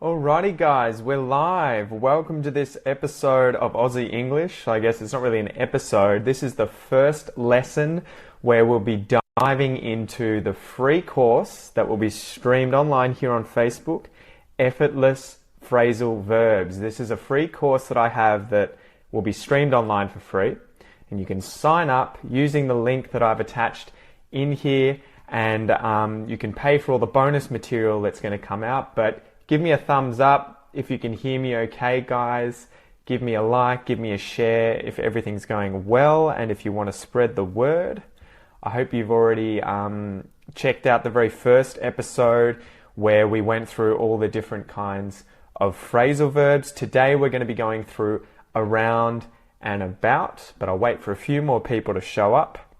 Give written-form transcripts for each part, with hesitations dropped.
Alrighty guys, we're live. Welcome to this episode of Aussie English. I guess it's not really an episode. This is the first lesson where we'll be diving into the free course that will be streamed online here on Facebook, Effortless Phrasal Verbs. This is a free course that I have that will be streamed online for free. And you can sign up using the link that I've attached in here, and you can pay for all the bonus material that's going to come out. But give me a thumbs up if you can hear me okay, guys. Give me a like, give me a share if everything's going well, and if you want to spread the word. I hope you've already checked out the very first episode where we went through all the different kinds of phrasal verbs. Today we're going to be going through around and about, but I'll wait for a few more people to show up.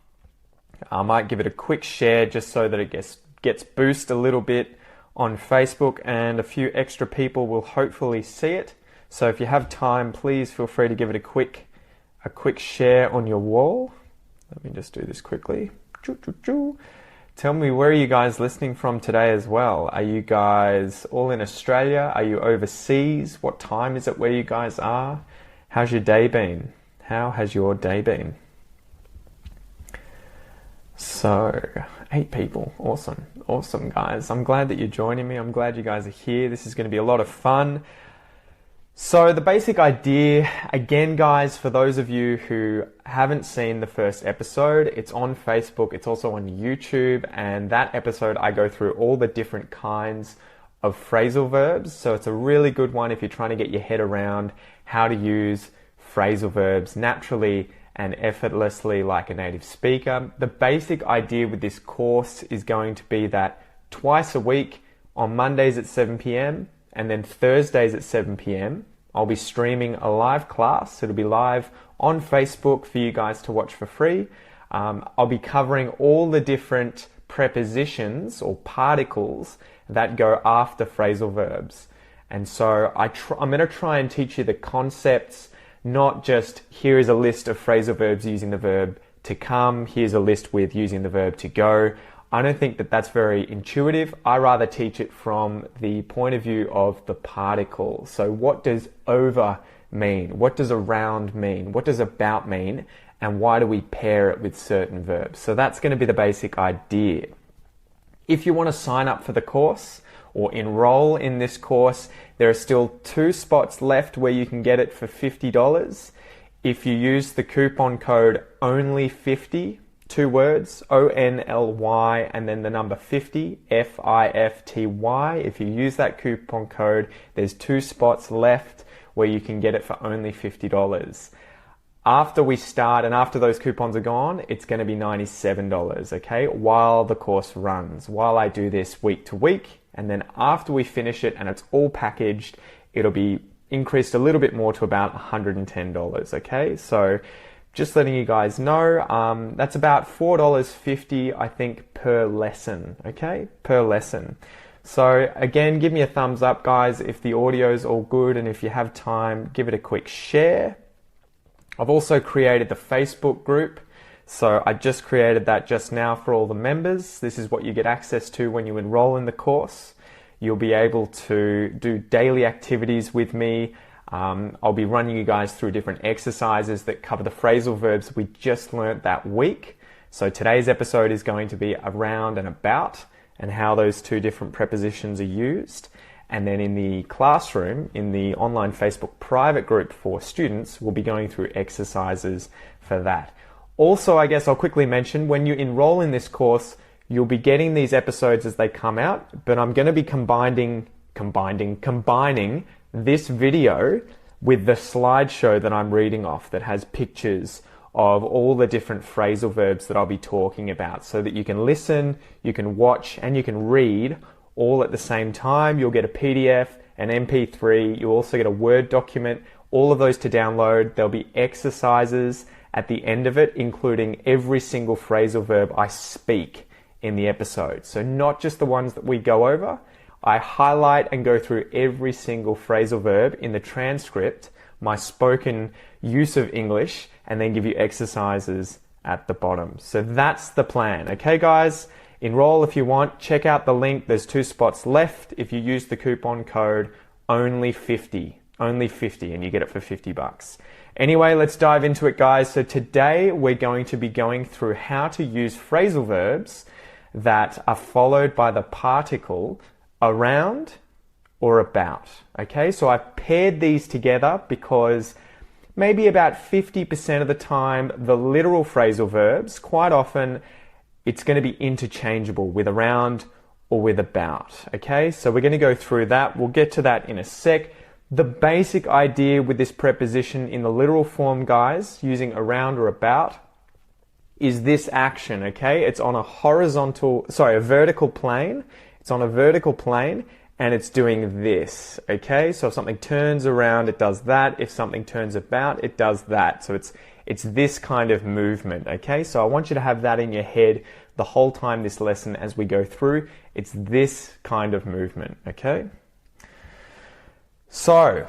I might give it a quick share just so that it gets boosted a little bit on Facebook, and a few extra people will hopefully see it. So if you have time, please feel free to give it a quick share on your wall. Let me just do this quickly. Tell me, where are you guys listening from today as well? Are you guys all in Australia? Are you overseas? What time is it where you guys are? How's your day been? How has your day been? So, 8 people. Awesome guys. I'm glad that you're joining me. I'm glad you guys are here. This is going to be a lot of fun. So the basic idea, again guys, for those of you who haven't seen the first episode, it's on Facebook, it's also on YouTube, and that episode I go through all the different kinds of phrasal verbs. So it's a really good one if you're trying to get your head around how to use phrasal verbs naturally and effortlessly like a native speaker. The basic idea with this course is going to be that twice a week, on Mondays at 7 p.m. and then Thursdays at 7 p.m, I'll be streaming a live class. It'll be live on Facebook for you guys to watch for free. I'll be covering all the different prepositions or particles that go after phrasal verbs. And so I'm going to try and teach you the concepts, not just here is a list of phrasal verbs using the verb to come, here's a list with using the verb to go. I don't think that that's very intuitive. I rather teach it from the point of view of the particle. So what does over mean? What does around mean? What does about mean? And why do we pair it with certain verbs? So that's going to be the basic idea. If you want to sign up for the course or enroll in this course, there are still 2 spots left where you can get it for $50. If you use the coupon code ONLY50, 2 words, ONLY, and then the number 50, FIFTY. If you use that coupon code, there's 2 spots left where you can get it for only $50. After we start and after those coupons are gone, it's going to be $97, okay? While the course runs, while I do this week to week. And then after we finish it and it's all packaged, it'll be increased a little bit more to about $110, okay? So just letting you guys know, that's about $4.50, I think, per lesson, okay? Per lesson. So again, give me a thumbs up, guys, if the audio's all good, and if you have time, give it a quick share. I've also created the Facebook group. So I just created that just now for all the members. This is what you get access to when you enroll in the course. You'll be able to do daily activities with me. I'll be running you guys through different exercises that cover the phrasal verbs we just learnt that week. So today's episode is going to be around and about and how those 2 different prepositions are used. And then in the classroom, in the online Facebook private group for students, we'll be going through exercises for that. Also, I guess I'll quickly mention, when you enroll in this course, you'll be getting these episodes as they come out, but I'm going to be combining this video with the slideshow that I'm reading off that has pictures of all the different phrasal verbs that I'll be talking about, so that you can listen, you can watch, and you can read all at the same time. You'll get a PDF, an MP3, you'll also get a Word document, all of those to download. There'll be exercises at the end of it, including every single phrasal verb I speak in the episode. So not just the ones that we go over. I highlight and go through every single phrasal verb in the transcript, my spoken use of English, and then give you exercises at the bottom. So that's the plan. Okay, guys? Enroll if you want. Check out the link. There's 2 spots left if you use the coupon code only 50. Only 50, and you get it for 50 bucks. Anyway, let's dive into it, guys. So today we're going to be going through how to use phrasal verbs that are followed by the particle around or about. Okay, so I paired these together because maybe about 50% of the time, the literal phrasal verbs, quite often, it's going to be interchangeable with around or with about. Okay, so we're going to go through that. We'll get to that in a sec. The basic idea with this preposition in the literal form, guys, using around or about, is this action, okay? It's on a vertical plane. It's on a vertical plane, and it's doing this, okay? So if something turns around, it does that. If something turns about, it does that. So it's this kind of movement, okay? So I want you to have that in your head the whole time this lesson as we go through. It's this kind of movement, okay? So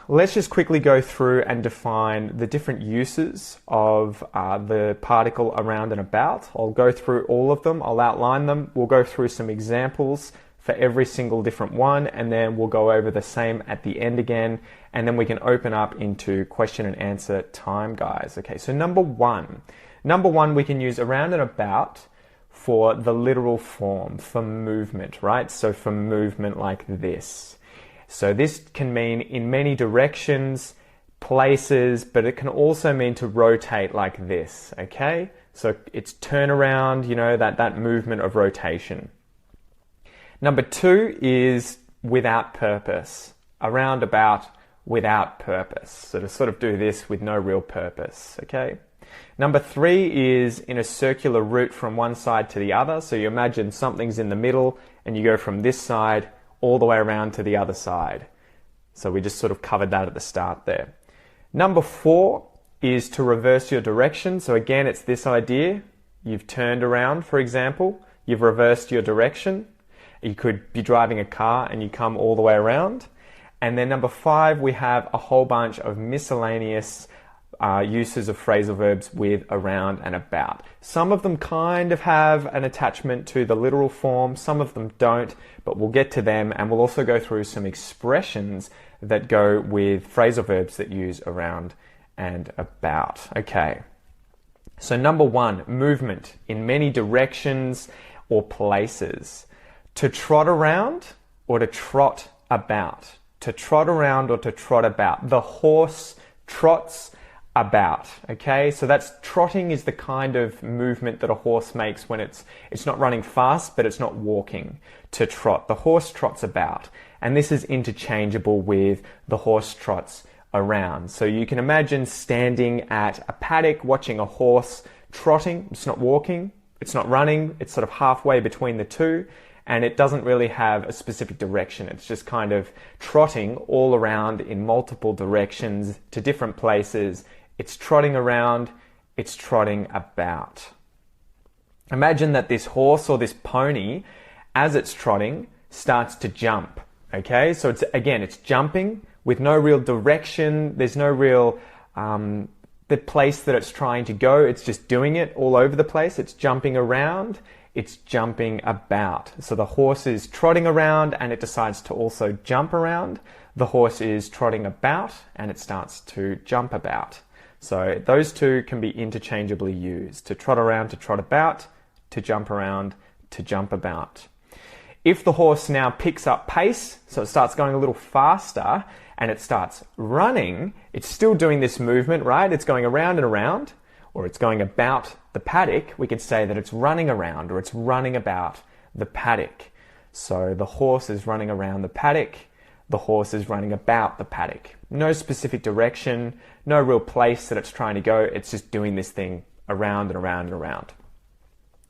let's just quickly go through and define the different uses of the particle around and about. I'll go through all of them. I'll outline them. We'll go through some examples for every single different one, and then we'll go over the same at the end again, and then we can open up into question and answer time, guys. Okay, so number one, we can use around and about for the literal form, for movement, right? So for movement like this. So this can mean in many directions, places, but it can also mean to rotate like this, okay? So it's turn around, you know, that movement of rotation. Number two is without purpose, around about without purpose. So to sort of do this with no real purpose, okay? Number three is in a circular route from one side to the other. So you imagine something's in the middle and you go from this side all the way around to the other side. So we just sort of covered that at the start there. Number four is to reverse your direction. So again, it's this idea. You've turned around, for example. You've reversed your direction. You could be driving a car and you come all the way around. And then number five, we have a whole bunch of miscellaneous uses of phrasal verbs with around and about. Some of them kind of have an attachment to the literal form, some of them don't, but we'll get to them, and we'll also go through some expressions that go with phrasal verbs that use around and about. Okay, so number one, movement in many directions or places. To trot around or to trot about. To trot around or to trot about. The horse trots about, okay? So that's trotting is the kind of movement that a horse makes when it's not running fast, but it's not walking. To trot. The horse trots about. And this is interchangeable with the horse trots around. So you can imagine standing at a paddock watching a horse trotting. It's not walking, it's not running, it's sort of halfway between the two. And it doesn't really have a specific direction. It's just kind of trotting all around in multiple directions to different places. It's trotting around, it's trotting about. Imagine that this horse or this pony, as it's trotting, starts to jump, okay? So it's jumping with no real direction. There's no real the place that it's trying to go. It's just doing it all over the place. It's jumping around. It's jumping about. So the horse is trotting around and it decides to also jump around. The horse is trotting about and it starts to jump about. So those two can be interchangeably used. To trot around, to trot about, to jump around, to jump about. If the horse now picks up pace, so it starts going a little faster and it starts running, it's still doing this movement, right? It's going around and around, or it's going about the paddock. We could say that it's running around or it's running about the paddock. So the horse is running around the paddock. The horse is running about the paddock. No specific direction, no real place that it's trying to go. It's just doing this thing around and around and around.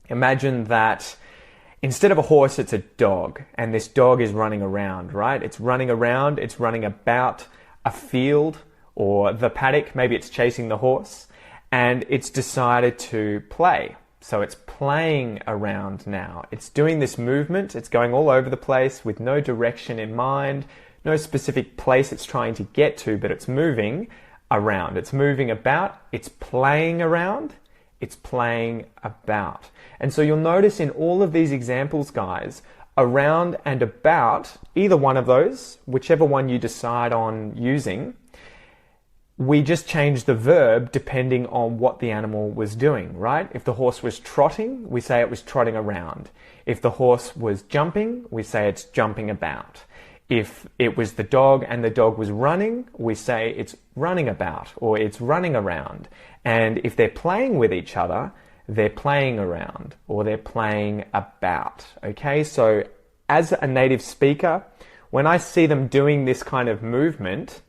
Imagine that instead of a horse, it's a dog, and this dog is running around, right? It's running around, it's running about a field or the paddock. Maybe it's chasing the horse, and it's decided to play. So it's playing around now. It's doing this movement. It's going all over the place with no direction in mind, no specific place it's trying to get to, but it's moving around. It's moving about. It's playing around. It's playing about. And so you'll notice in all of these examples, guys, around and about, either one of those, whichever one you decide on using, we just change the verb depending on what the animal was doing, right? If the horse was trotting, we say it was trotting around. If the horse was jumping, we say it's jumping about. If it was the dog and the dog was running, we say it's running about or it's running around. And if they're playing with each other, they're playing around or they're playing about. Okay, so as a native speaker, when I see them doing this kind of movement,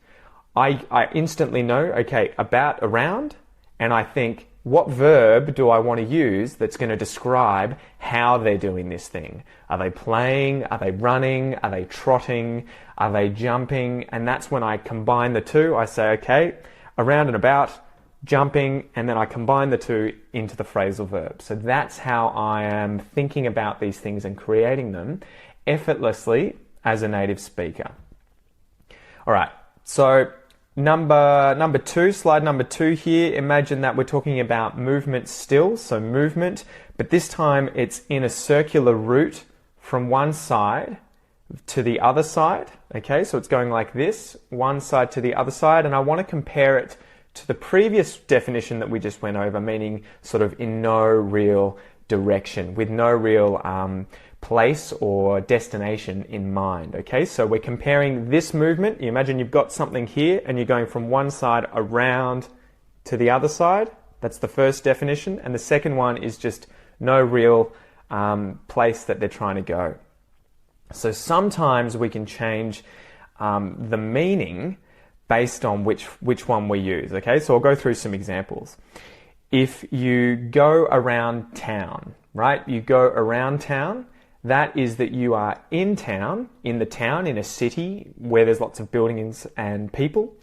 I instantly know, okay, about, around, and I think, what verb do I want to use that's going to describe how they're doing this thing? Are they playing? Are they running? Are they trotting? Are they jumping? And that's when I combine the two. I say, okay, around and about, jumping, and then I combine the two into the phrasal verb. So that's how I am thinking about these things and creating them effortlessly as a native speaker. All right, so number two, slide number 2 here. Imagine that we're talking about movement still, so movement, but this time it's in a circular route from one side to the other side. Okay, so it's going like this, one side to the other side, and I want to compare it to the previous definition that we just went over, meaning sort of in no real direction, with no real place or destination in mind. Okay, so we're comparing this movement. You imagine you've got something here and you're going from one side around to the other side. That's the first definition. And the second one is just no real place that they're trying to go. So sometimes we can change the meaning based on which one we use. Okay, so I'll go through some examples. If you go around town, right? You go around town, that is that you are in town, in a city where there's lots of buildings and people.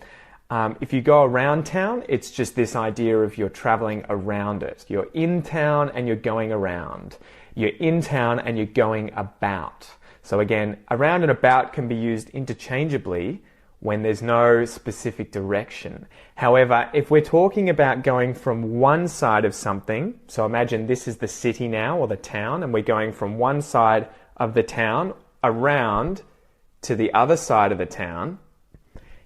If you go around town, it's just this idea of you're traveling around it. You're in town and you're going around. You're in town and you're going about. So again, around and about can be used interchangeably when there's no specific direction. However, if we're talking about going from one side of something, so imagine this is the city now or the town, and we're going from one side of the town around to the other side of the town,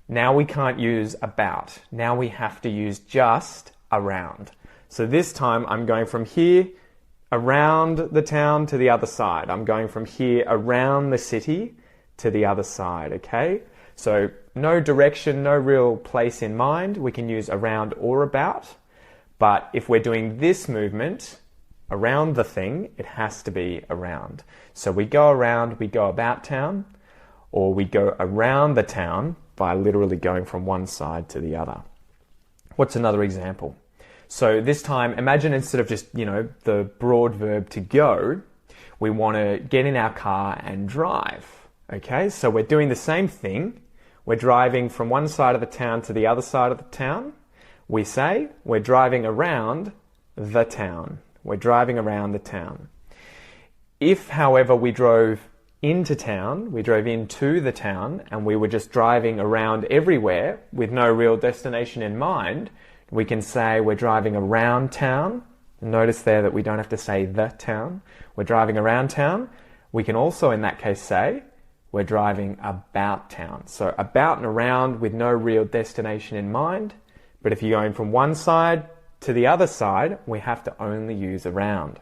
now we can't use about. Now we have to use just around. So this time I'm going from here around the town to the other side. I'm going from here around the city to the other side, okay? So no direction, no real place in mind. We can use around or about. But if we're doing this movement around the thing, it has to be around. So we go around, we go about town, or we go around the town by literally going from one side to the other. What's another example? So this time, imagine instead of just, the broad verb to go, we want to get in our car and drive. Okay, so we're doing the same thing. We're driving from one side of the town to the other side of the town. We say we're driving around the town. We're driving around the town. If, however, we drove into the town, and we were just driving around everywhere with no real destination in mind, we can say we're driving around town. Notice there that we don't have to say the town. We're driving around town. We can also, in that case, say we're driving about town. So about and around with no real destination in mind. But if you're going from one side to the other side, we have to only use around.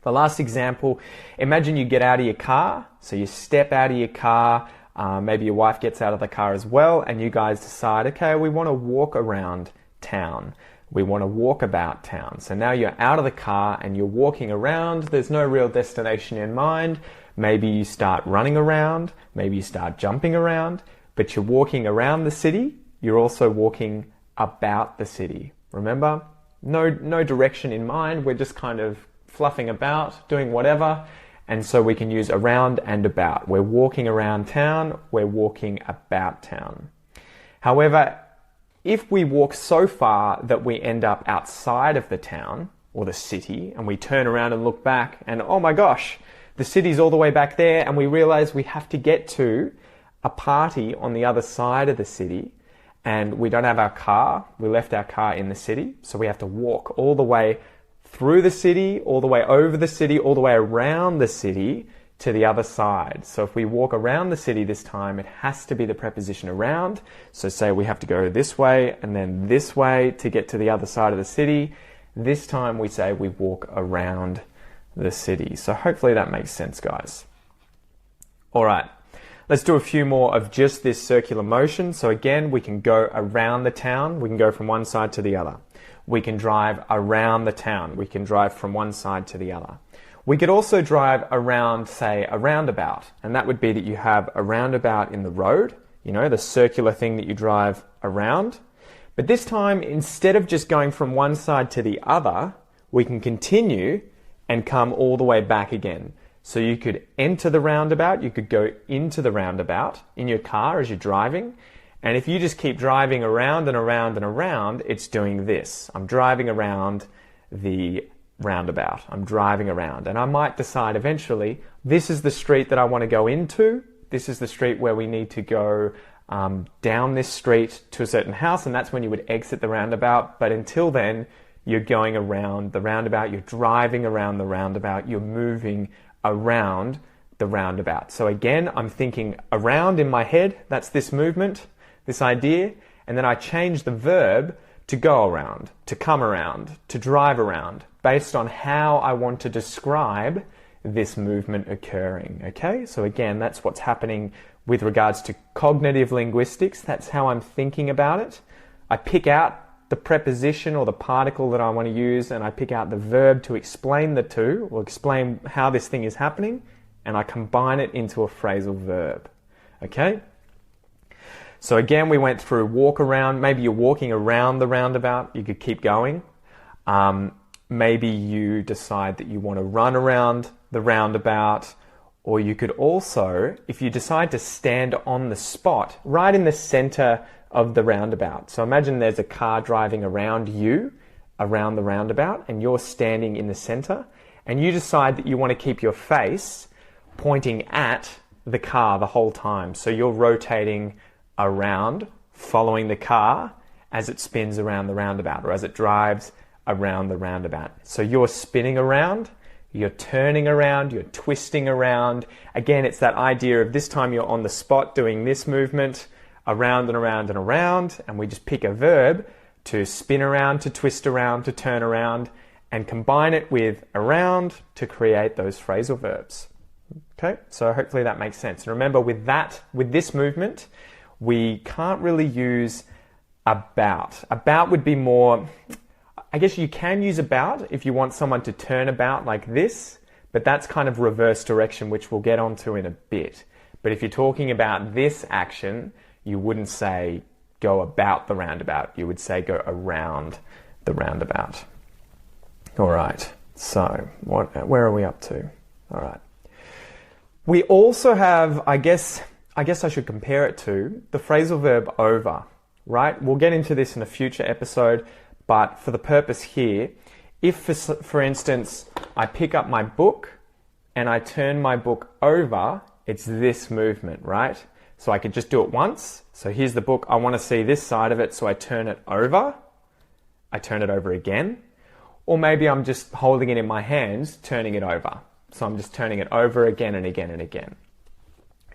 The last example, imagine you get out of your car. So you step out of your car, maybe your wife gets out of the car as well, and you guys decide, okay, we want to walk around town. We want to walk about town. So now you're out of the car and you're walking around. There's no real destination in mind. Maybe you start running around, maybe you start jumping around, but you're walking around the city. You're also walking about the city. Remember, no direction in mind. We're just kind of fluffing about, doing whatever. And so we can use around and about. We're walking around town, we're walking about town. However, if we walk so far that we end up outside of the town or the city and we turn around and look back and, oh my gosh, the city's all the way back there, and we realize we have to get to a party on the other side of the city, and we don't have our car. We left our car in the city, so we have to walk all the way through the city, all the way over the city, all the way around the city to the other side. So if we walk around the city this time, it has to be the preposition around. So say we have to go this way and then this way to get to the other side of the city. This time we say we walk around the city. So hopefully that makes sense, guys. All right, let's do a few more of just this circular motion. So again, we can go around the town. We can go from one side to the other. We can drive around the town. We can drive from one side to the other. We could also drive around, say, a roundabout. And that would be that you have a roundabout in the road, you know, the circular thing that you drive around. But this time, instead of just going from one side to the other, we can continue and come all the way back again. So you could enter the roundabout, you could go into the roundabout in your car as you're driving. And if you just keep driving around and around and around, it's doing this. I'm driving around the roundabout. I'm driving around. And I might decide eventually, this is the street that I want to go into. This is the street where we need to go down this street to a certain house. And that's when you would exit the roundabout. But until then, you're going around the roundabout. You're driving around the roundabout. You're moving around the roundabout. So again, I'm thinking around in my head. That's this movement, this idea. And then I change the verb to go around, to come around, to drive around, based on how I want to describe this movement occurring. Okay, so again, that's what's happening with regards to cognitive linguistics. That's how I'm thinking about it. I pick out the preposition or the particle that I want to use, and I pick out the verb to explain the two, or explain how this thing is happening, and I combine it into a phrasal verb. Okay? So again, we went through walk around. Maybe you're walking around the roundabout. You could keep going. Maybe you decide that you want to run around the roundabout, or you could also, if you decide to stand on the spot, right in the center of the roundabout. So imagine there's a car driving around you, around the roundabout, and you're standing in the center, and you decide that you want to keep your face pointing at the car the whole time. So you're rotating around, following the car as it spins around the roundabout, or as it drives around the roundabout. So you're spinning around, you're turning around, you're twisting around. Again, it's that idea of this time you're on the spot doing this movement, around and around and around, and we just pick a verb to spin around, to twist around, to turn around, and combine it with around to create those phrasal verbs. Okay, so hopefully that makes sense. And remember, with this movement, we can't really use about. About would be more, I guess you can use about if you want someone to turn about like this, but that's kind of reverse direction, which we'll get onto in a bit. But if you're talking about this action, you wouldn't say go about the roundabout. You would say go around the roundabout. All right, so where are we up to? All right. We also have, I guess I should compare it to the phrasal verb over, right? We'll get into this in a future episode, but for the purpose here, if for instance, I pick up my book and I turn my book over, it's this movement, right? So I could just do it once. So here's the book. I want to see this side of it, so I turn it over. I turn it over again. Or maybe I'm just holding it in my hands, turning it over. So I'm just turning it over again and again and again.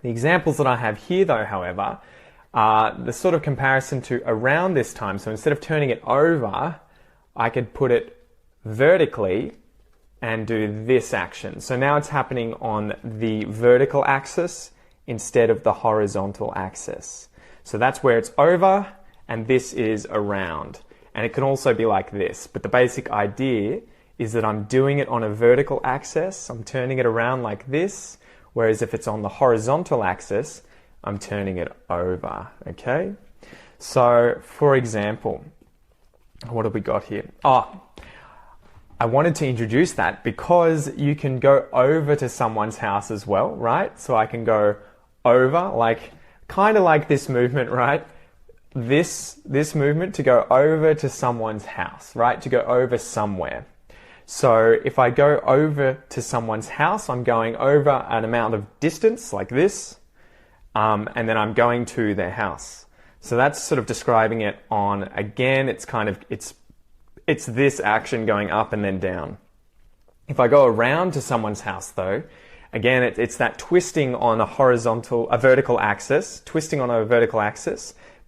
The examples that I have here, though, however, are the sort of comparison to around this time. So instead of turning it over, I could put it vertically and do this action. So now it's happening on the vertical axis instead of the horizontal axis. So that's where it's over, and this is around. And it can also be like this, but the basic idea is that I'm doing it on a vertical axis, I'm turning it around like this, whereas if it's on the horizontal axis, I'm turning it over, okay? So, for example, what have we got here? I wanted to introduce that because you can go over to someone's house as well, right? So I can go over, like, kind of like this movement, right? This movement to go over to someone's house, right? To go over somewhere. So if I go over to someone's house, I'm going over an amount of distance like this, and then I'm going to their house. So that's sort of describing it on, again, it's this action going up and then down. If I go around to someone's house though, again, it's that twisting on a vertical axis,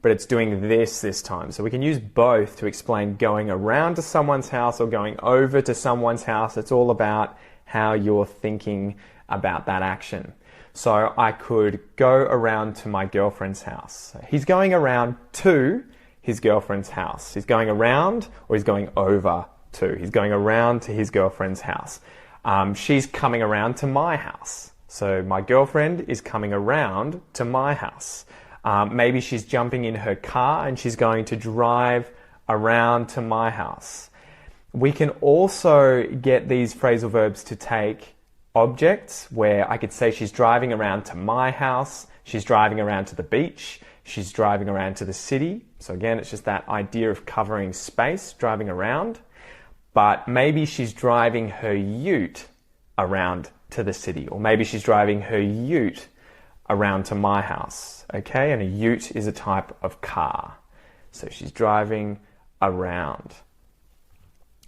but it's doing this time. So we can use both to explain going around to someone's house or going over to someone's house. It's all about how you're thinking about that action. So I could go around to my girlfriend's house. He's going around to his girlfriend's house. He's going around, or he's going over to. He's going around to his girlfriend's house. She's coming around to my house. So my girlfriend is coming around to my house. Maybe she's jumping in her car and she's going to drive around to my house. We can also get these phrasal verbs to take objects, where I could say she's driving around to my house, she's driving around to the beach, she's driving around to the city. So again, it's just that idea of covering space, driving around. But maybe she's driving her ute around to the city, or maybe she's driving her ute around to my house. Okay, and a ute is a type of car. So she's driving around.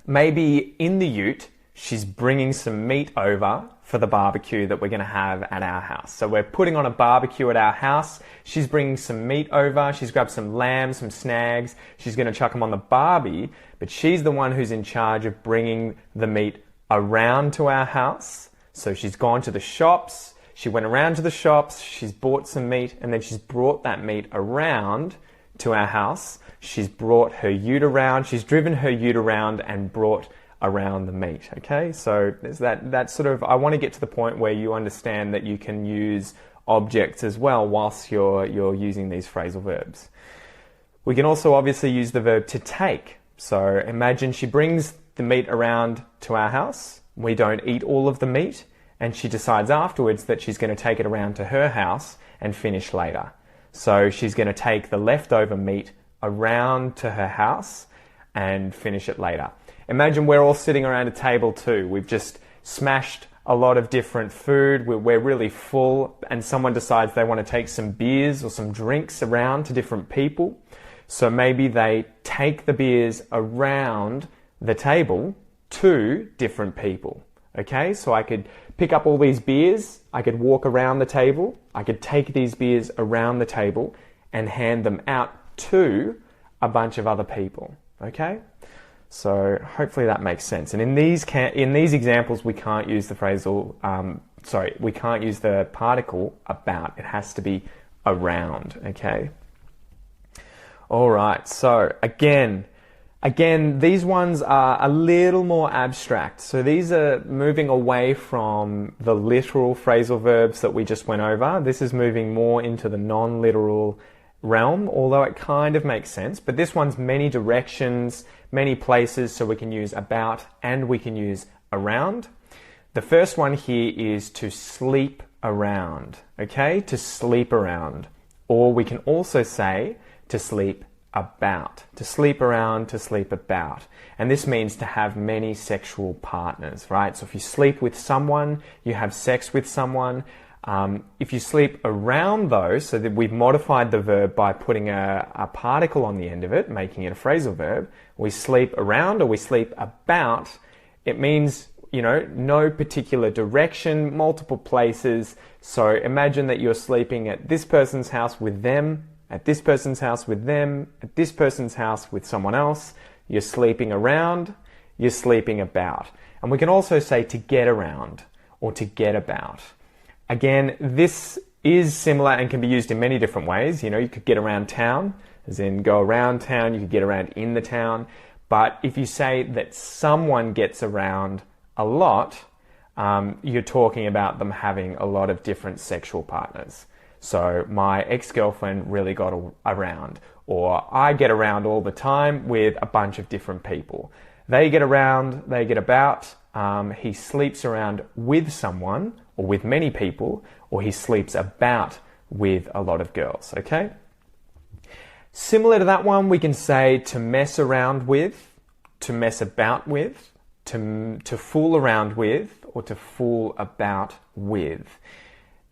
Maybe in the ute, she's bringing some meat over for the barbecue that we're going to have at our house. So we're putting on a barbecue at our house. She's bringing some meat over. She's grabbed some lamb, some snags. She's going to chuck them on the barbie, but she's the one who's in charge of bringing the meat around to our house. So she's gone to the shops. She went around to the shops. She's bought some meat, and then she's brought that meat around to our house. She's brought her ute around. She's driven her ute around and brought around the meat. Okay, so there's that sort of, I want to get to the point where you understand that you can use objects as well whilst you're using these phrasal verbs. We can also obviously use the verb to take. So imagine she brings the meat around to our house. We don't eat all of the meat, and she decides afterwards that she's going to take it around to her house and finish later. So she's going to take the leftover meat around to her house and finish it later. Imagine we're all sitting around a table too. We've just smashed a lot of different food. We're really full, and someone decides they want to take some beers or some drinks around to different people. So maybe they take the beers around the table to different people. Okay, so I could pick up all these beers, I could walk around the table, I could take these beers around the table and hand them out to a bunch of other people. Okay? So hopefully that makes sense. And in these examples, we can't use the we can't use the particle about. It has to be around, okay? All right, so again, these ones are a little more abstract. So these are moving away from the literal phrasal verbs that we just went over. This is moving more into the non-literal realm, although it kind of makes sense. But this one's many directions, many places, so we can use about and we can use around. The first one here is to sleep around, okay? To sleep around. Or we can also say to sleep about. To sleep around, to sleep about. And this means to have many sexual partners, right? So if you sleep with someone, you have sex with someone. If you sleep around though, so that we've modified the verb by putting a particle on the end of it, making it a phrasal verb, we sleep around or we sleep about, it means, no particular direction, multiple places. So imagine that you're sleeping at this person's house with them, at this person's house with them, at this person's house with someone else. You're sleeping around, you're sleeping about. And we can also say to get around or to get about. Again, this is similar and can be used in many different ways. You could get around town, as in go around town. You could get around in the town. But if you say that someone gets around a lot, you're talking about them having a lot of different sexual partners. So my ex-girlfriend really got around, or I get around all the time with a bunch of different people. They get around, they get about. He sleeps around with someone or with many people, or he sleeps about with a lot of girls, okay? Similar to that one, we can say to mess around with, to mess about with, to fool around with, or to fool about with.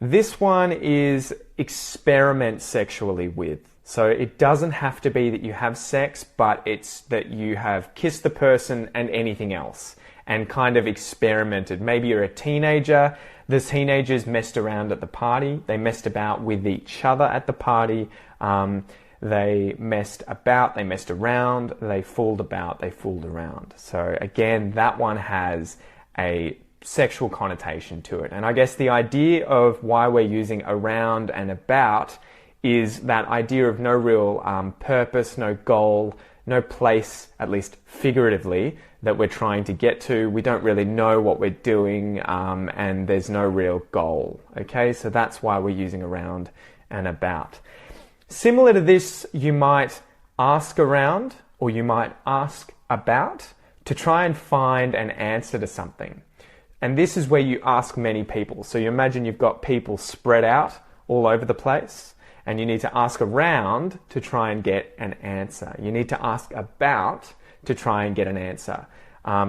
This one is experiment sexually with. So it doesn't have to be that you have sex, but it's that you have kissed the person and anything else and kind of experimented. Maybe you're a teenager, The teenagers messed around at the party. They messed about with each other at the party. They messed about, they messed around, they fooled about, they fooled around. So again, that one has a sexual connotation to it. And I guess the idea of why we're using around and about is that idea of no real purpose, no goal, no place, at least figuratively, that we're trying to get to. We don't really know what we're doing, and there's no real goal. Okay, so that's why we're using around and about. Similar to this, you might ask around or you might ask about to try and find an answer to something. And this is where you ask many people. So you imagine you've got people spread out all over the place, and you need to ask around to try and get an answer. You need to ask about to try and get an answer.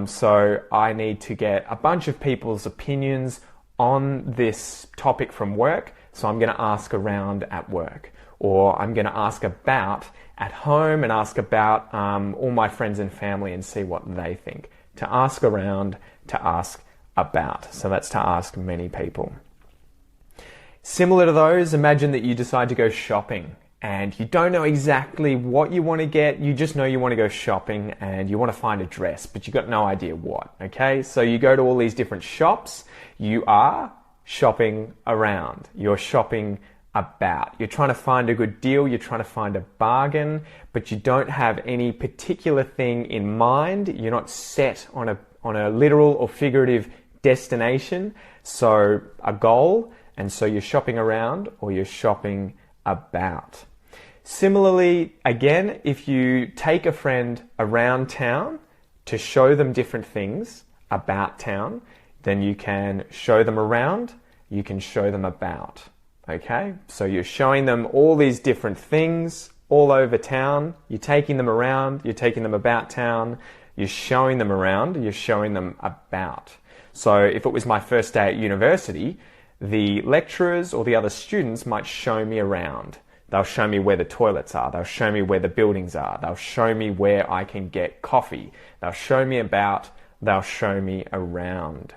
So I need to get a bunch of people's opinions on this topic from work, so I'm going to ask around at work. Or I'm going to ask about at home and ask about all my friends and family and see what they think. To ask around, to ask about. So that's to ask many people. Similar to those, imagine that you decide to go shopping and you don't know exactly what you want to get. You just know you want to go shopping and you want to find a dress, but you've got no idea what. Okay, so you go to all these different shops. You are shopping around. You're shopping about. You're trying to find a good deal, you're trying to find a bargain, but you don't have any particular thing in mind. You're not set on a literal or figurative destination, so a goal, and so you're shopping around or you're shopping about. Similarly, again, if you take a friend around town to show them different things about town, then you can show them around, you can show them about. Okay, so you're showing them all these different things all over town. You're taking them around, you're taking them about town, you're showing them around, you're showing them about. So if it was my first day at university, the lecturers or the other students might show me around. They'll show me where the toilets are, they'll show me where the buildings are, they'll show me where I can get coffee, they'll show me about, they'll show me around.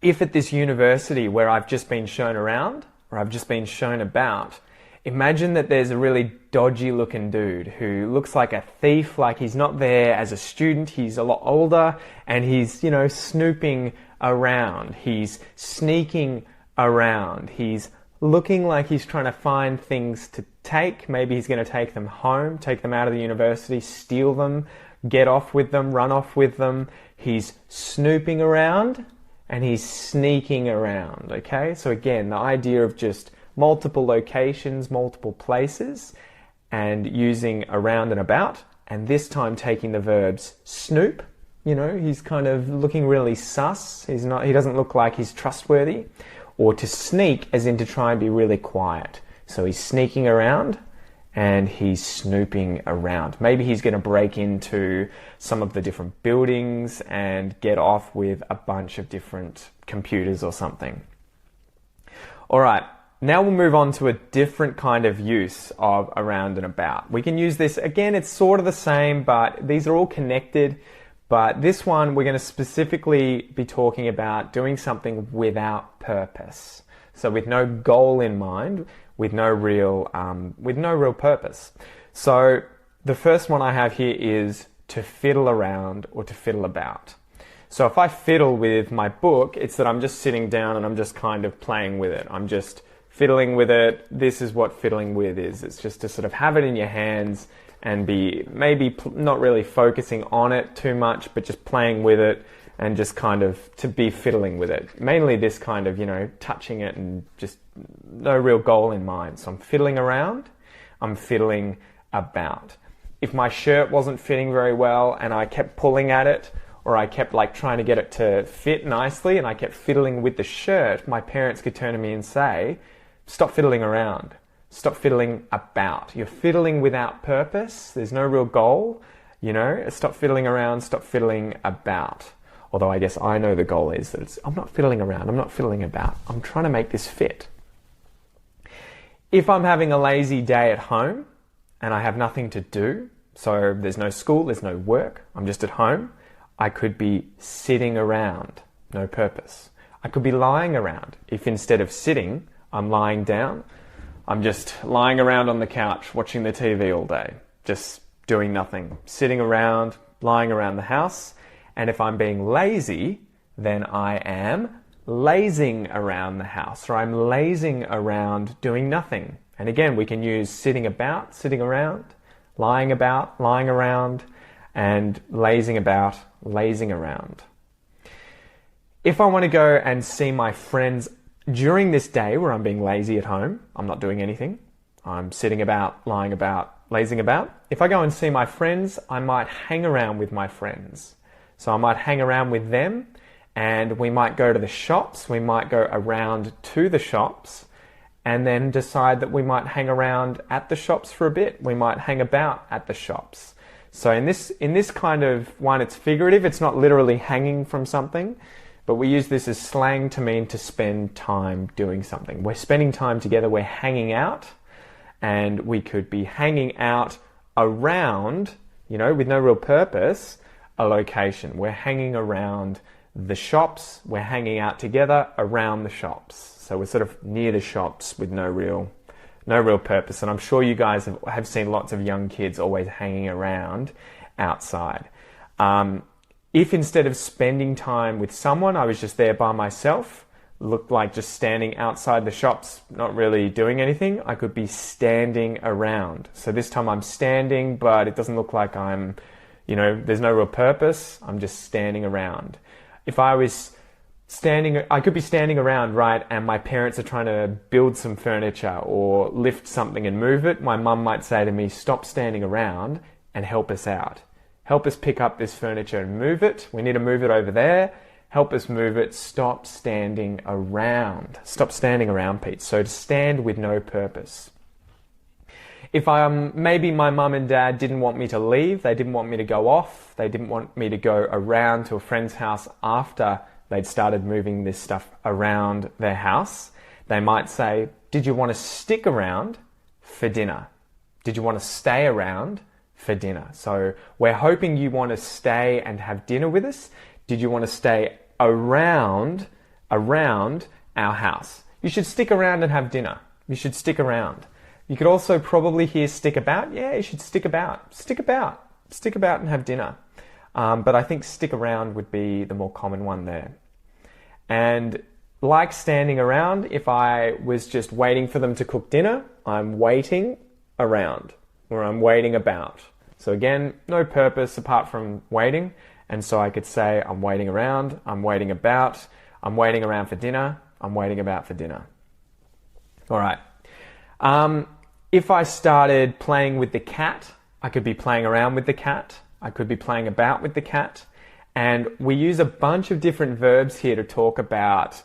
If at this university where I've just been shown around, or I've just been shown about, imagine that there's a really dodgy looking dude who looks like a thief, like he's not there as a student, he's a lot older, and he's, snooping around, he's sneaking around, he's looking like he's trying to find things to take. Maybe he's going to take them home, take them out of the university, steal them, get off with them, run off with them. He's snooping around and he's sneaking around, okay? So again, the idea of just multiple locations, multiple places, and using around and about, and this time taking the verbs snoop, he's kind of looking really sus, he doesn't look like he's trustworthy, or to sneak as in to try and be really quiet. So he's sneaking around and he's snooping around. Maybe he's going to break into some of the different buildings and get off with a bunch of different computers or something. All right, now we'll move on to a different kind of use of around and about. We can use this, again, it's sort of the same, but these are all connected. But this one, we're going to specifically be talking about doing something without purpose. So with no goal in mind, with no real purpose. So the first one I have here is to fiddle around or to fiddle about. So if I fiddle with my book, it's that I'm just sitting down and I'm just kind of playing with it. I'm just fiddling with it. This is what fiddling with is. It's just to sort of have it in your hands and be maybe not really focusing on it too much, but just playing with it and just kind of to be fiddling with it. Mainly this kind of, touching it and just no real goal in mind. So I'm fiddling around, I'm fiddling about. If my shirt wasn't fitting very well and I kept pulling at it, or I kept trying to get it to fit nicely and I kept fiddling with the shirt, my parents could turn to me and say, stop fiddling around. Stop fiddling about. You're fiddling without purpose. There's no real goal. Stop fiddling around, stop fiddling about. Although I guess I know the goal is that I'm not fiddling around, I'm not fiddling about. I'm trying to make this fit. If I'm having a lazy day at home and I have nothing to do, so there's no school, there's no work, I'm just at home, I could be sitting around, no purpose. I could be lying around. If instead of sitting, I'm lying down, I'm just lying around on the couch watching the TV all day, just doing nothing, sitting around, lying around the house. And if I'm being lazy, then I am lazing around the house, or I'm lazing around doing nothing. And again, we can use sitting about, sitting around, lying about, lying around, and lazing about, lazing around. If I want to go and see my friends during this day where I'm being lazy at home, I'm not doing anything, I'm sitting about, lying about, lazing about. If I go and see my friends, I might hang around with my friends. So I might hang around with them, and we might go to the shops, we might go around to the shops, and then decide that we might hang around at the shops for a bit. We might hang about at the shops. So in this kind of one, it's figurative, it's not literally hanging from something, but we use this as slang to mean to spend time doing something. We're spending time together, we're hanging out, and we could be hanging out around, with no real purpose, a location. We're hanging around the shops, we're hanging out together around the shops. So we're sort of near the shops with no real purpose. And I'm sure you guys have seen lots of young kids always hanging around outside. If instead of spending time with someone, I was just there by myself, looked like just standing outside the shops, not really doing anything, I could be standing around. So this time I'm standing, but it doesn't look like I'm, there's no real purpose. I'm just standing around. If I was standing, I could be standing around, right, and my parents are trying to build some furniture or lift something and move it. My mum might say to me, stop standing around and help us out. Help us pick up this furniture and move it. We need to move it over there. Help us move it. Stop standing around. Stop standing around, Pete. So to stand with no purpose. If maybe my mum and dad didn't want me to leave, they didn't want me to go off, they didn't want me to go around to a friend's house after they'd started moving this stuff around their house, they might say, did you want to stick around for dinner? Did you want to stay around for dinner? So we're hoping you want to stay and have dinner with us. Did you want to stay around our house? You should stick around and have dinner. You should stick around. You could also probably hear stick about. Yeah, you should stick about. Stick about and have dinner. But I think stick around would be the more common one there. And like standing around, if I was just waiting for them to cook dinner, I'm waiting around, or I'm waiting about. So again, no purpose apart from waiting. And so I could say, I'm waiting around, I'm waiting about, I'm waiting around for dinner, I'm waiting about for dinner. All right. If I started playing with the cat, I could be playing around with the cat. I could be playing about with the cat. And we use a bunch of different verbs here to talk about,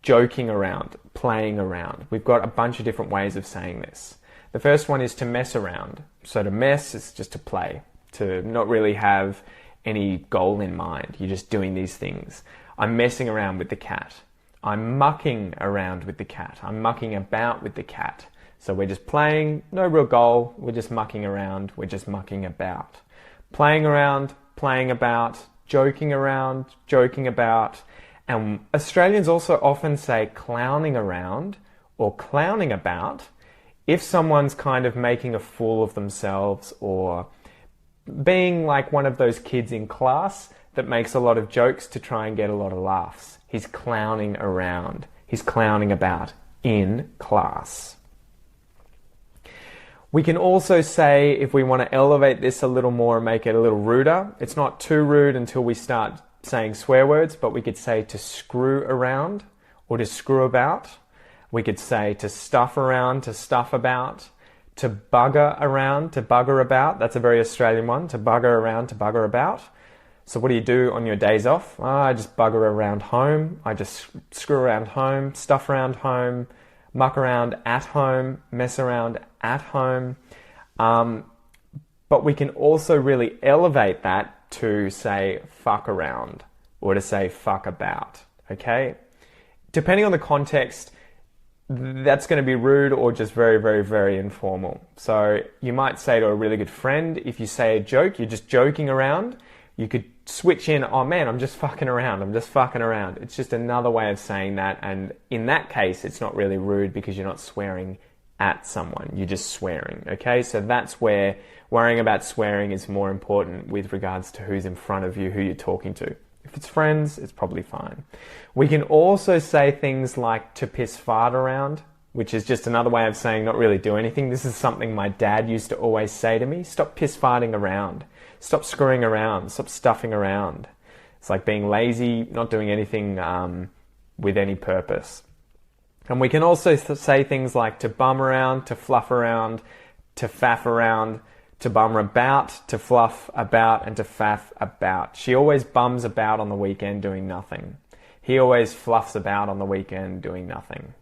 joking around, playing around. We've got a bunch of different ways of saying this. The first one is to mess around. So to mess is just to play, to not really have any goal in mind. You're just doing these things. I'm messing around with the cat. I'm mucking around with the cat. I'm mucking about with the cat. So we're just playing, no real goal. We're just mucking around. We're just mucking about. Playing around, playing about, joking around, joking about. And Australians also often say clowning around or clowning about if someone's kind of making a fool of themselves or being like one of those kids in class that makes a lot of jokes to try and get a lot of laughs. He's clowning around. He's clowning about in class. We can also say, if we want to elevate this a little more and make it a little ruder, it's not too rude until we start saying swear words, but we could say to screw around or to screw about. We could say to stuff around, to stuff about, to bugger around, to bugger about. That's a very Australian one, to bugger around, to bugger about. So what do you do on your days off? I just bugger around home. I just screw around home, stuff around home, muck around at home, mess around at home. But we can also really elevate that to say fuck around or to say fuck about, okay? Depending on the context, that's going to be rude or just very, very, very informal. So you might say to a really good friend, if you say a joke, you're just joking around, you could switch in, oh man, I'm just fucking around. I'm just fucking around. It's just another way of saying that. And in that case, it's not really rude because you're not swearing at someone. You're just swearing. Okay. So that's where worrying about swearing is more important with regards to who's in front of you, who you're talking to. If it's friends, it's probably fine. We can also say things like to piss fart around, which is just another way of saying not really do anything. This is something my dad used to always say to me. Stop piss farting around. Stop screwing around. Stop stuffing around. It's like being lazy, not doing anything with any purpose. And we can also say things like to bum around, to fluff around, to faff around, to bum about, to fluff about, and to faff about. She always bums about on the weekend doing nothing. He always fluffs about on the weekend doing nothing.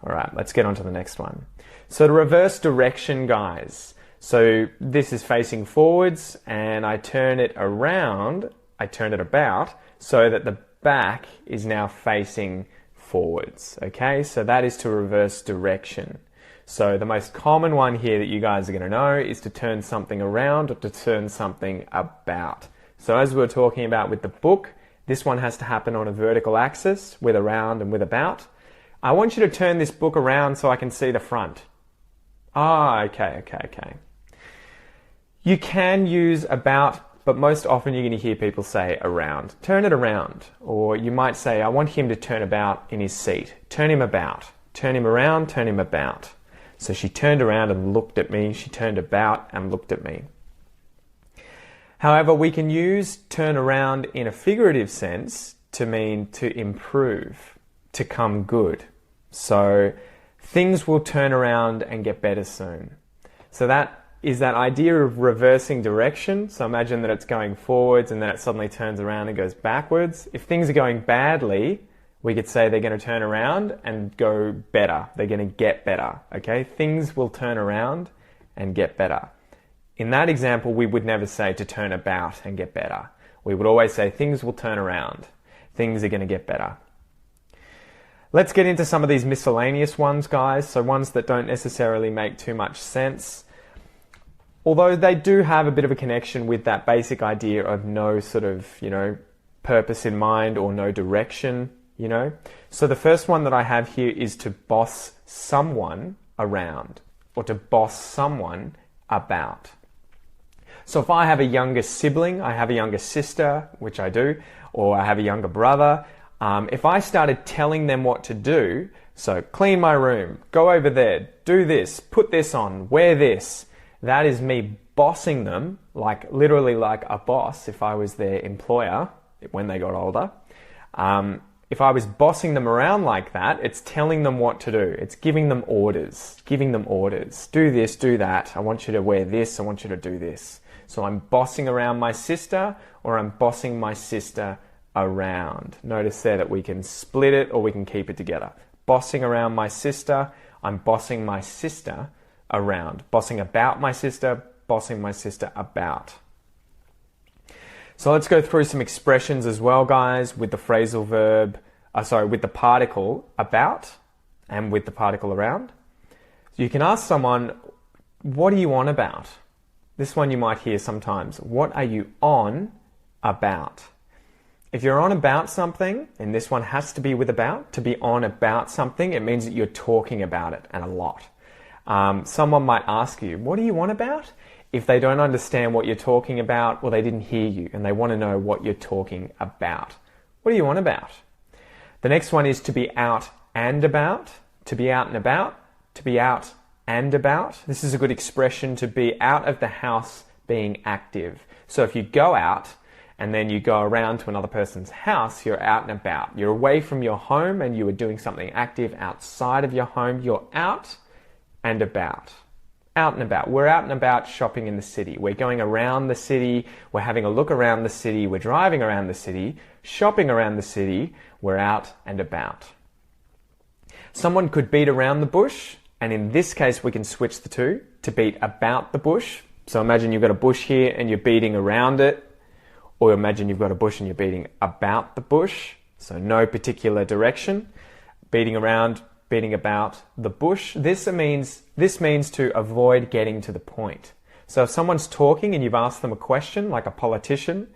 All right, let's get on to the next one. So to reverse direction, guys. So this is facing forwards and I turn it around, I turn it about so that the back is now facing forwards. Okay, so that is to reverse direction. So the most common one here that you guys are going to know is to turn something around or to turn something about. So as we were talking about with the book, this one has to happen on a vertical axis with around and with about. I want you to turn this book around so I can see the front. Okay. You can use about, but most often you're going to hear people say around. Turn it around. Or you might say, I want him to turn about in his seat. Turn him about. Turn him around, turn him about. So she turned around and looked at me. She turned about and looked at me. However, we can use turn around in a figurative sense to mean to improve, to come good. So things will turn around and get better soon. So that is that idea of reversing direction. So imagine that it's going forwards and then it suddenly turns around and goes backwards. If things are going badly, we could say they're going to turn around and go better. They're going to get better. Okay? Things will turn around and get better. In that example, we would never say to turn about and get better. We would always say things will turn around. Things are going to get better. Let's get into some of these miscellaneous ones, guys. So ones that don't necessarily make too much sense. Although they do have a bit of a connection with that basic idea of no sort of, purpose in mind or no direction, So the first one that I have here is to boss someone around or to boss someone about. So if I have a younger sibling, I have a younger sister, which I do, or I have a younger brother, if I started telling them what to do, so clean my room, go over there, do this, put this on, wear this, that is me bossing them, like literally like a boss if I was their employer when they got older. If I was bossing them around like that, it's telling them what to do. It's giving them orders. Do this, do that. I want you to wear this. I want you to do this. So I'm bossing around my sister or I'm bossing my sister around. Notice there that we can split it or we can keep it together. Bossing around my sister, I'm bossing my sister around. Bossing about my sister, bossing my sister about. So let's go through some expressions as well, guys, with the phrasal verb, with the particle about and with the particle around. So you can ask someone, what are you on about? This one you might hear sometimes. What are you on about? If you're on about something, and this one has to be with about, to be on about something, it means that you're talking about it and a lot. Someone might ask you, what are you on about? If they don't understand what you're talking about, or they didn't hear you and they want to know what you're talking about. What are you on about? The next one is to be out and about, to be out and about, to be out and about. This is a good expression, to be out of the house being active. So if you go out and then you go around to another person's house, you're out and about. You're away from your home and you are doing something active outside of your home. You're out and about. Out and about. We're out and about shopping in the city. We're going around the city. We're having a look around the city. We're driving around the city, shopping around the city. We're out and about. Someone could beat around the bush, and in this case we can switch the two to beat about the bush. So imagine you've got a bush here and you're beating around it, or imagine you've got a bush and you're beating about the bush. So no particular direction. Beating around, beating about the bush. This means to avoid getting to the point. So if someone's talking and you've asked them a question, like a politician,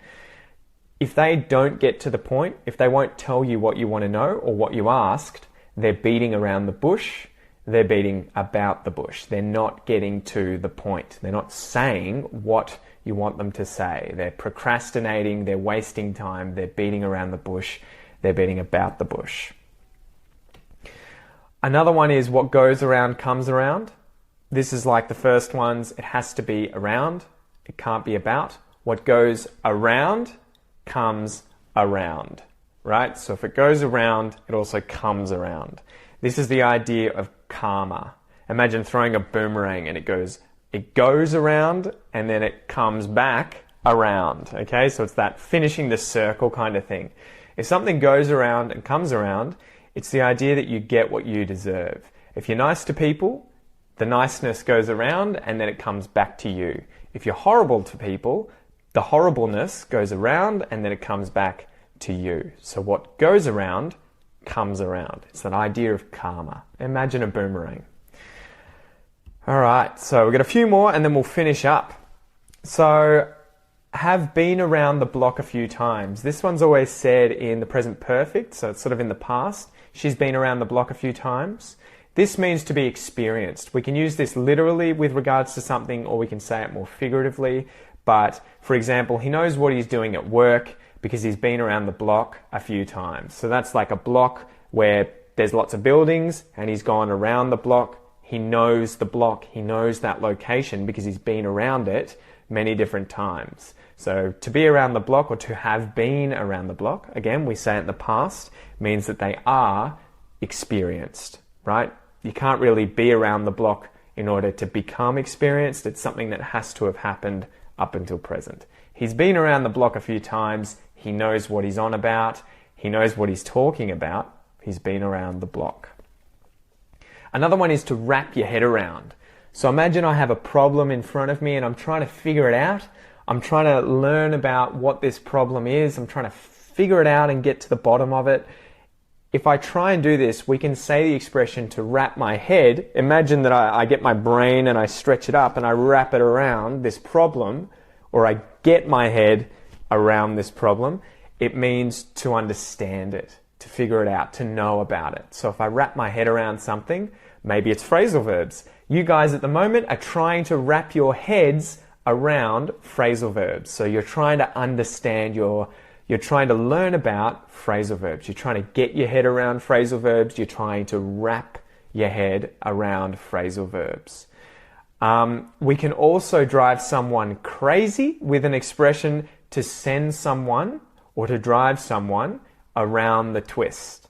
If they don't get to the point, if they won't tell you what you want to know or what you asked, they're beating around the bush, they're beating about the bush. They're not getting to the point. They're not saying what you want them to say. They're procrastinating, they're wasting time, they're beating around the bush, they're beating about the bush. Another one is what goes around comes around. This is like the first ones. It has to be around. It can't be about. What goes around comes around, right? So if it goes around, it also comes around. This is the idea of karma. Imagine throwing a boomerang and it goes around and then it comes back around, okay? So it's that finishing the circle kind of thing. If something goes around and comes around, it's the idea that you get what you deserve. If you're nice to people, the niceness goes around and then it comes back to you. If you're horrible to people, the horribleness goes around and then it comes back to you. So what goes around comes around. It's that idea of karma. Imagine a boomerang. All right, so we've got a few more and then we'll finish up. So, have been around the block a few times. This one's always said in the present perfect, so it's sort of in the past. She's been around the block a few times. This means to be experienced. We can use this literally with regards to something, or we can say it more figuratively. But, for example, he knows what he's doing at work because he's been around the block a few times. So that's like a block where there's lots of buildings and he's gone around the block. He knows the block. He knows that location because he's been around it many different times. So to be around the block or to have been around the block, again, we say it in the past, means that they are experienced, right? You can't really be around the block in order to become experienced. It's something that has to have happened up until present. He's been around the block a few times. He knows what he's on about. He knows what he's talking about. He's been around the block. Another one is to wrap your head around. So imagine I have a problem in front of me and I'm trying to figure it out. I'm trying to learn about what this problem is. I'm trying to figure it out and get to the bottom of it. If I try and do this, we can say the expression to wrap my head. Imagine that I get my brain and I stretch it up and I wrap it around this problem, or I get my head around this problem. It means to understand it, to figure it out, to know about it. So if I wrap my head around something, maybe it's phrasal verbs. You guys at the moment are trying to wrap your heads around phrasal verbs. So you're trying to understand you're trying to learn about phrasal verbs. You're trying to get your head around phrasal verbs. You're trying to wrap your head around phrasal verbs. We can also drive someone crazy with an expression to send someone or to drive someone around the twist.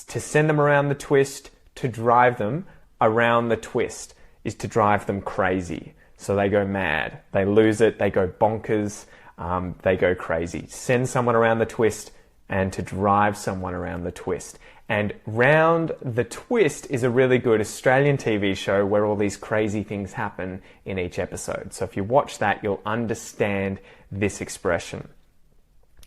To send them around the twist, to drive them around the twist, is to drive them crazy. So they go mad, they lose it, they go bonkers, they go crazy. Send someone around the twist and to drive someone around the twist. And Round the Twist is a really good Australian TV show where all these crazy things happen in each episode. So if you watch that, you'll understand this expression.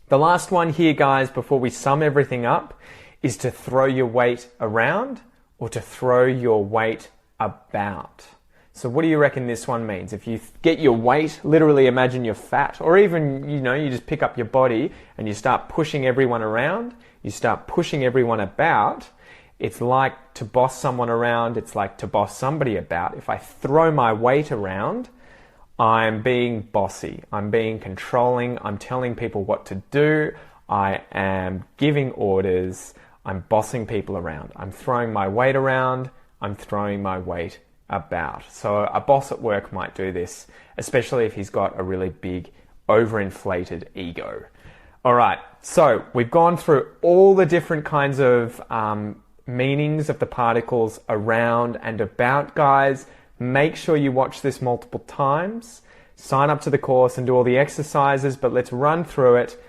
The last one here, guys, before we sum everything up, is to throw your weight around or to throw your weight about. So what do you reckon this one means? If you get your weight, literally imagine you're fat, or even, you just pick up your body and you start pushing everyone around, you start pushing everyone about, it's like to boss someone around, it's like to boss somebody about. If I throw my weight around, I'm being bossy, I'm being controlling, I'm telling people what to do, I am giving orders, I'm bossing people around. I'm throwing my weight around, I'm throwing my weight about. So a boss at work might do this, especially if he's got a really big, overinflated ego. All right, so we've gone through all the different kinds of meanings of the particles around and about, guys. Make sure you watch this multiple times. Sign up to the course and do all the exercises, but let's run through it.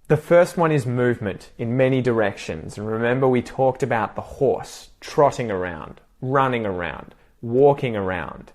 The first one is movement in many directions. And remember, we talked about the horse trotting around, running around, walking around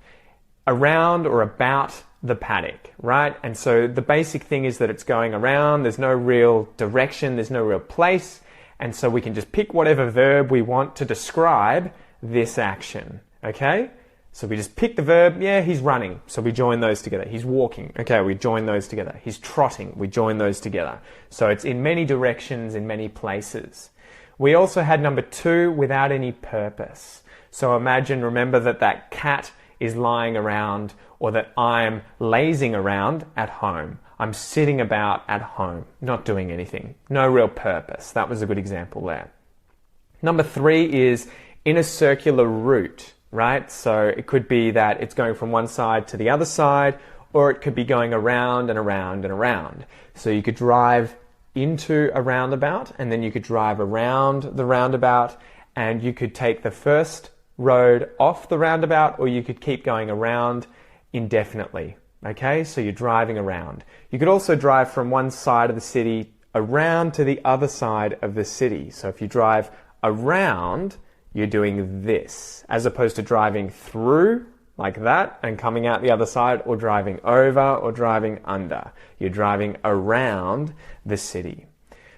or about the paddock, right? And so the basic thing is that it's going around. There's no real direction. There's no real place. And so we can just pick whatever verb we want to describe this action, okay? So we just pick the verb. Yeah, he's running. So we join those together. He's walking. Okay, we join those together. He's trotting. We join those together. So it's in many directions, in many places. We also had number 2, without any purpose. So remember that cat is lying around, or that I'm lazing around at home. I'm sitting about at home, not doing anything. No real purpose. That was a good example there. Number 3 is in a circular route, right? So it could be that it's going from one side to the other side, or it could be going around and around and around. So you could drive into a roundabout, and then you could drive around the roundabout, and you could take the first road off the roundabout, or you could keep going around indefinitely. Okay, so you're driving around. You could also drive from one side of the city around to the other side of the city. So if you drive around, you're doing this, as opposed to driving through like that and coming out the other side, or driving over or driving under. You're driving around the city.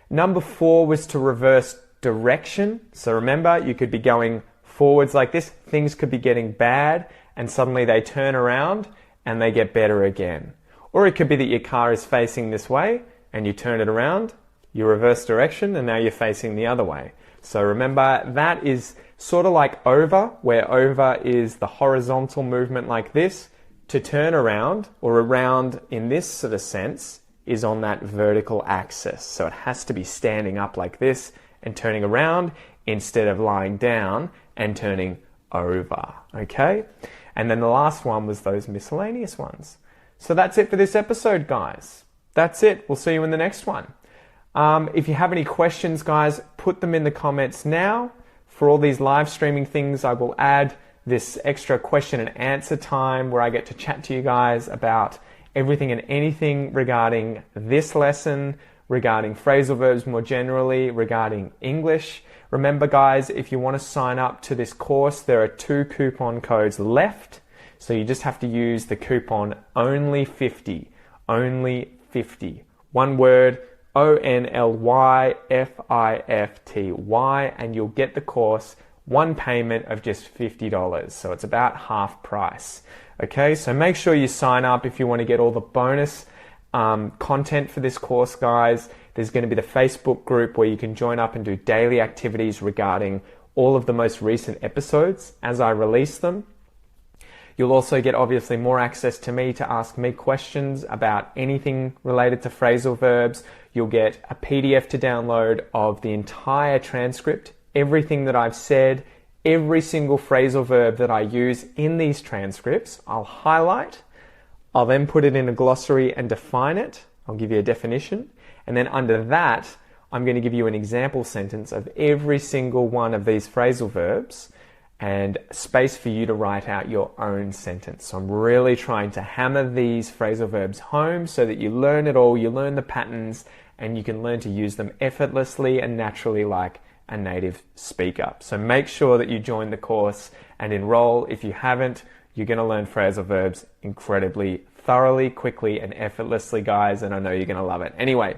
Number 4 was to reverse direction. So remember, you could be going forwards like this. Things could be getting bad, and suddenly they turn around and they get better again. Or it could be that your car is facing this way and you turn it around, you reverse direction, and now you're facing the other way. So remember, that is sort of like over, where over is the horizontal movement like this. To turn around, or around in this sort of sense, is on that vertical axis. So it has to be standing up like this and turning around, instead of lying down and turning over. Okay? And then the last one was those miscellaneous ones. So that's it for this episode, guys. That's it. We'll see you in the next one. If you have any questions, guys, put them in the comments now. For all these live streaming things, I will add this extra question and answer time where I get to chat to you guys about everything and anything regarding this lesson, regarding phrasal verbs more generally, regarding English. Remember, guys, if you want to sign up to this course, there are 2 coupon codes left. So you just have to use the coupon ONLY50. ONLY50. One word, ONLYFIFTY, and you'll get the course, one payment of just $50. So it's about half price. Okay, so make sure you sign up if you want to get all the bonus content for this course, guys. There's going to be the Facebook group where you can join up and do daily activities regarding all of the most recent episodes as I release them. You'll also get obviously more access to me to ask me questions about anything related to phrasal verbs. You'll get a PDF to download of the entire transcript, everything that I've said, every single phrasal verb that I use in these transcripts. I'll highlight. I'll then put it in a glossary and define it. I'll give you a definition. And then under that, I'm going to give you an example sentence of every single one of these phrasal verbs, and space for you to write out your own sentence. So I'm really trying to hammer these phrasal verbs home so that you learn it all, you learn the patterns, and you can learn to use them effortlessly and naturally like a native speaker. So make sure that you join the course and enroll. If you haven't, you're going to learn phrasal verbs incredibly thoroughly, quickly, and effortlessly, guys, and I know you're going to love it. Anyway,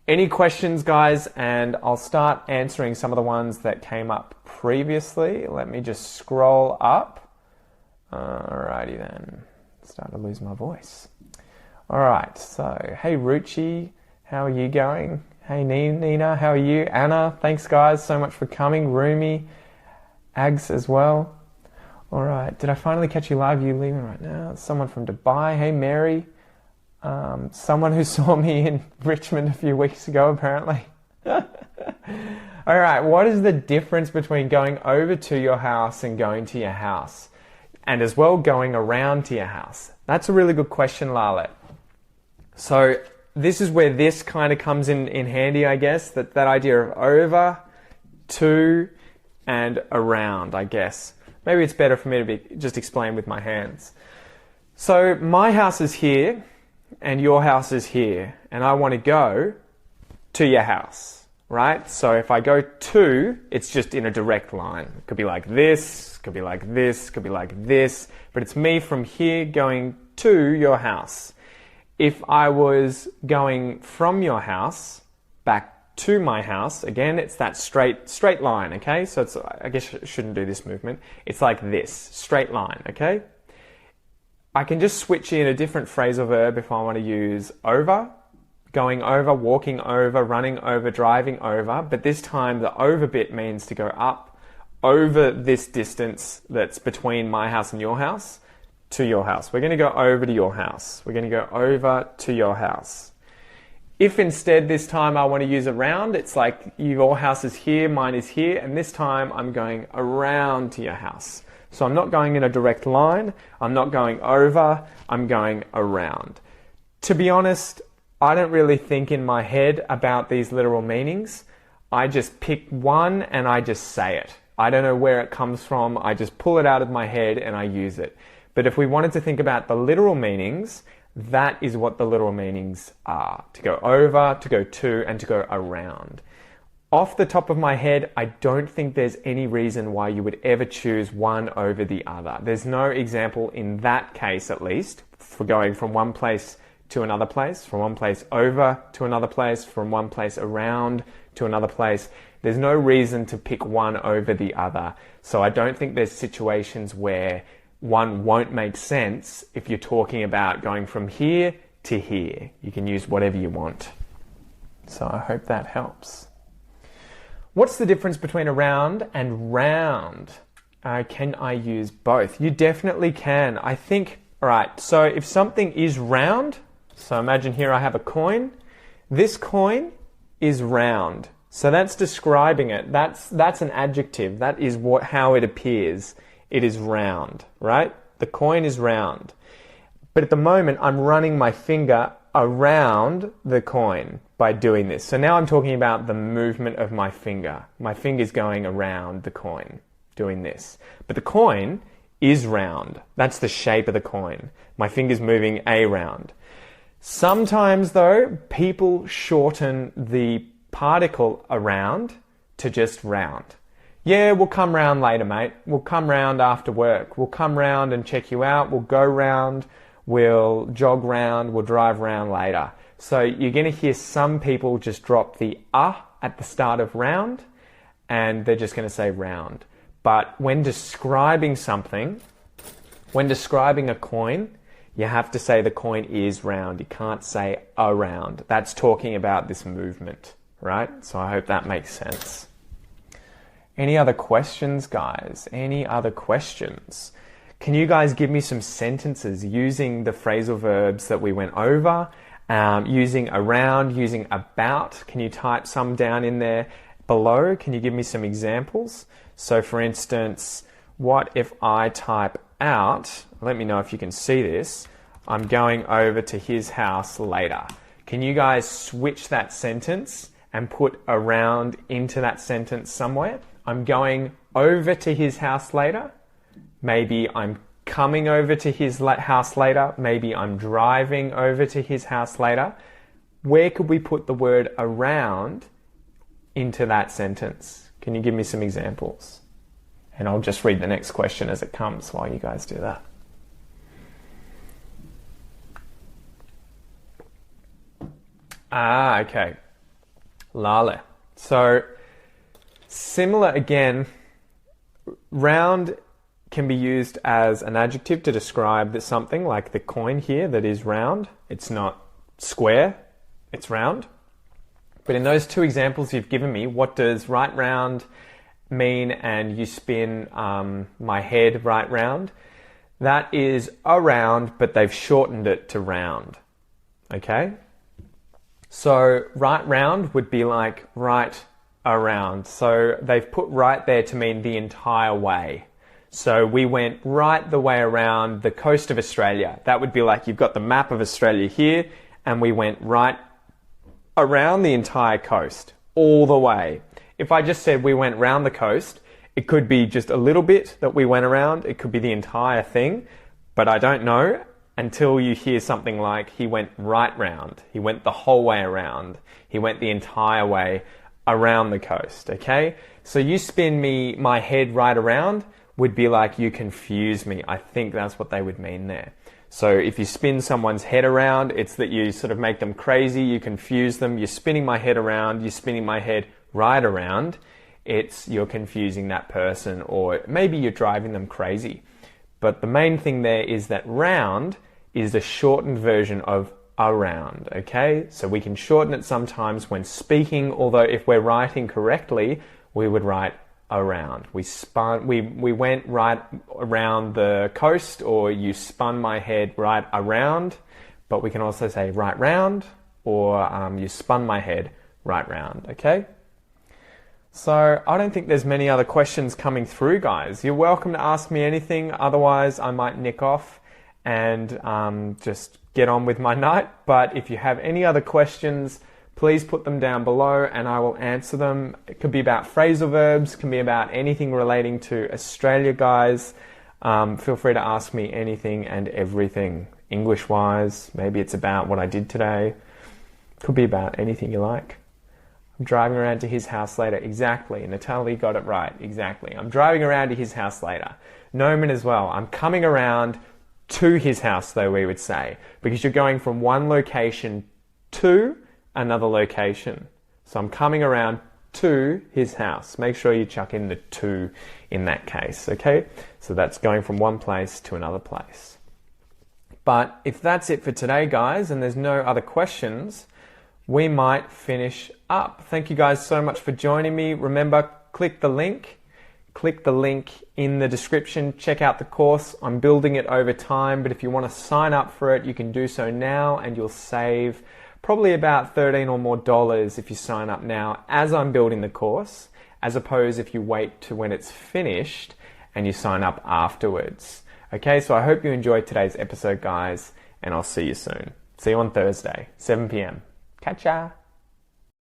any questions, guys? And I'll start answering some of the ones that came up previously. Let me just scroll up. Alrighty then. Starting to lose my voice. Alright, so, hey Ruchi, how are you going? Hey Nina, how are you? Anna, thanks guys so much for coming. Rumi, Ags as well. Alright, did I finally catch you live? You leaving right now? Someone from Dubai. Hey Mary. Someone who saw me in Richmond a few weeks ago, apparently. Alright, what is the difference between going over to your house and going to your house? And as well, going around to your house? That's a really good question, Lalet. So, this is where this kind of comes in handy, I guess. That idea of over, to, and around, I guess. Maybe it's better for me to just explain with my hands. So, my house is here, and your house is here, and I want to go to your house, right? So if I go to, it's just in a direct line. It could be like this, could be like this, could be like this, but it's me from here going to your house. If I was going from your house back to my house, again, it's that straight line, okay? So it's, I guess I shouldn't do this movement. It's like this, straight line, okay? I can just switch in a different phrasal verb if I want to use over, going over, walking over, running over, driving over, but this time the over bit means to go up over this distance that's between my house and your house to your house. We're going to go over to your house. We're going to go over to your house. If instead this time I want to use around, it's like your house is here, mine is here, and this time I'm going around to your house. So I'm not going in a direct line, I'm not going over, I'm going around. To be honest, I don't really think in my head about these literal meanings. I just pick one and I just say it. I don't know where it comes from, I just pull it out of my head and I use it. But if we wanted to think about the literal meanings, that is what the literal meanings are. To go over, to go to, and to go around. Off the top of my head, I don't think there's any reason why you would ever choose one over the other. There's no example in that case, at least, for going from one place to another place, from one place over to another place, from one place around to another place. There's no reason to pick one over the other. So I don't think there's situations where one won't make sense if you're talking about going from here to here. You can use whatever you want. So I hope that helps. What's the difference between around and round? Can I use both? You definitely can. I think, all right, so if something is round, so imagine here I have a coin. This coin is round. So that's describing it. That's an adjective. That is how it appears. It is round, right? The coin is round. But at the moment, I'm running my finger around the coin by doing this. So now I'm talking about the movement of my finger. My finger's going around the coin, doing this. But the coin is round. That's the shape of the coin. My finger's moving around. Sometimes, though, people shorten the particle around to just round. Yeah, we'll come round later, mate. We'll come round after work. We'll come round and check you out. We'll go round. We'll jog round. We'll drive round later. So you're going to hear some people just drop the at the start of round, and they're just going to say round. But when describing something, when describing a coin, you have to say the coin is round. You can't say around. That's talking about this movement, right? So I hope that makes sense. Any other questions, guys? Any other questions? Can you guys give me some sentences using the phrasal verbs that we went over, using around, using about? Can you type some down in there below? Can you give me some examples? So for instance, what if I type out, let me know if you can see this, I'm going over to his house later. Can you guys switch that sentence and put around into that sentence somewhere? I'm going over to his house later. Maybe I'm coming over to his house later. Maybe I'm driving over to his house later. Where could we put the word around into that sentence? Can you give me some examples? And I'll just read the next question as it comes while you guys do that. Okay. Lale. So, similar again, round can be used as an adjective to describe something, like the coin here that is round. It's not square, it's round. But in those two examples you've given me, what does right round mean and you spin my head right round? That is around, but they've shortened it to round. Okay? So right round would be like right around. So they've put right there to mean the entire way. So we went right the way around the coast of Australia. That would be like you've got the map of Australia here, and we went right around the entire coast, all the way. If I just said we went round the coast, it could be just a little bit that we went around. It could be the entire thing, but I don't know until you hear something like he went right round. He went the whole way around. He went the entire way around the coast, okay? So you spin my head right around would be like you confuse me. I think that's what they would mean there. So if you spin someone's head around, it's that you sort of make them crazy, you confuse them. You're spinning my head around, you're spinning my head right around. It's you're confusing that person, or maybe you're driving them crazy. But the main thing there is that round is the shortened version of around, okay? So we can shorten it sometimes when speaking, although if we're writing correctly, we would write around. We went right around the coast, or you spun my head right around, but we can also say right round, or you spun my head right round, okay? So I don't think there's many other questions coming through, guys. You're welcome to ask me anything, otherwise I might nick off and just get on with my night. But if you have any other questions, please put them down below and I will answer them. It could be about phrasal verbs, it can be about anything relating to Australia, guys. Feel free to ask me anything and everything, English-wise. Maybe it's about what I did today. Could be about anything you like. I'm driving around to his house later. Exactly. Natalie got it right. Exactly. I'm driving around to his house later. Noman as well. I'm coming around to his house, though, we would say, because you're going from one location to another location. So I'm coming around to his house. Make sure you chuck in the to in that case, okay? So that's going from one place to another place. But if that's it for today, guys, and there's no other questions, we might finish up. Thank you guys so much for joining me. Remember, click the link in the description. Check out the course. I'm building it over time, but if you want to sign up for it, you can do so now and you'll save probably about $13 or more if you sign up now as I'm building the course, as opposed if you wait to when it's finished and you sign up afterwards. Okay, so I hope you enjoyed today's episode, guys, and I'll see you soon. See you on Thursday, 7 p.m. Catch ya!